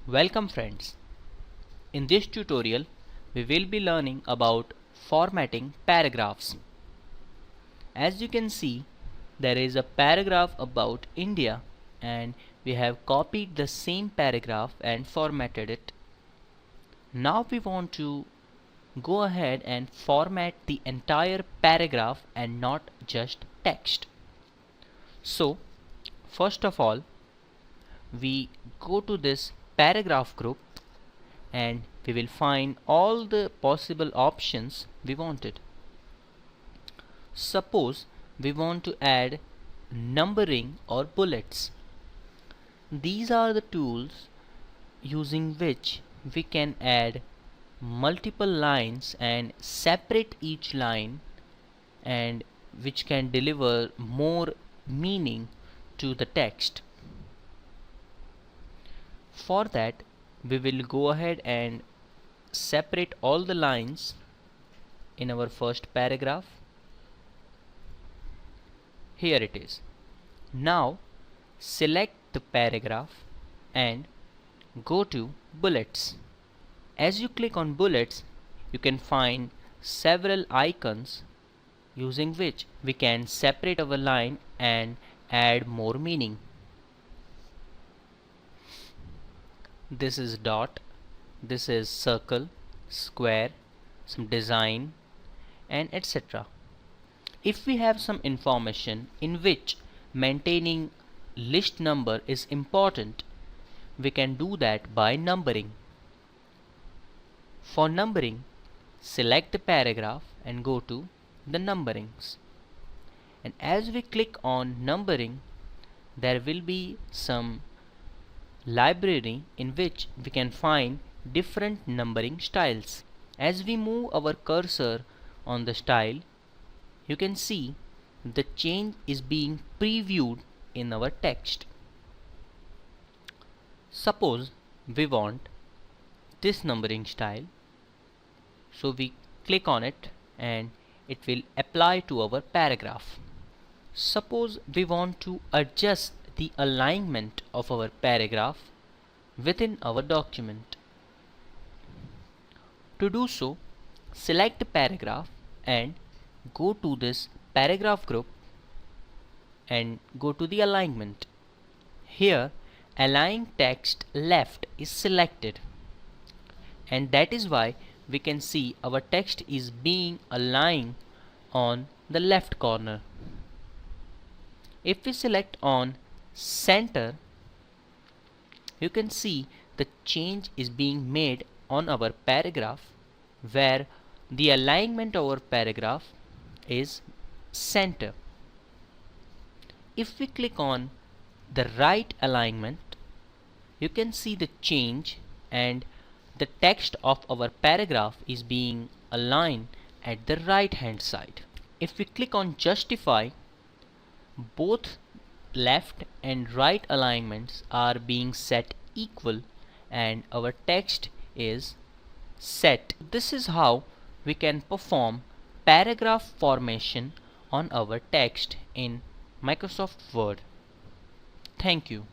Welcome friends. In this tutorial we will be learning about formatting paragraphs. As you can see, there is a paragraph about India and we have copied the same paragraph and formatted it. Now we want to go ahead and format the entire paragraph and not just text. So first of all, we go to this paragraph group and we will find all the possible options we wanted. Suppose we want to add numbering or bullets. These are the tools using which we can add multiple lines and separate each line, and which can deliver more meaning to the text. For that, we will go ahead and separate all the lines in our first paragraph. Here it is. Now select the paragraph and go to bullets. As you click on bullets, you can find several icons using which we can separate our line and add more meaning. This is dot, this is circle, square, some design, and etc. If we have some information in which maintaining list number is important, we can do that by numbering. For numbering, select the paragraph and go to the numberings. And as we click on numbering, there will be some library in which we can find different numbering styles. As we move our cursor on the style, you can see the change is being previewed in our text. Suppose we want this numbering style, so we click on it and it will apply to our paragraph. Suppose we want to adjust the alignment of our paragraph within our document. To do so, select the paragraph and go to this paragraph group and go to the alignment. Here, align text left is selected, and that is why we can see our text is being aligned on the left corner. If we select on center, you can see the change is being made on our paragraph, where the alignment of our paragraph is center. If we click on the right alignment, you can see the change and the text of our paragraph is being aligned at the right hand side. If we click on justify, both left and right alignments are being set equal and our text is set. This is how we can perform paragraph formation on our text in Microsoft Word. Thank you.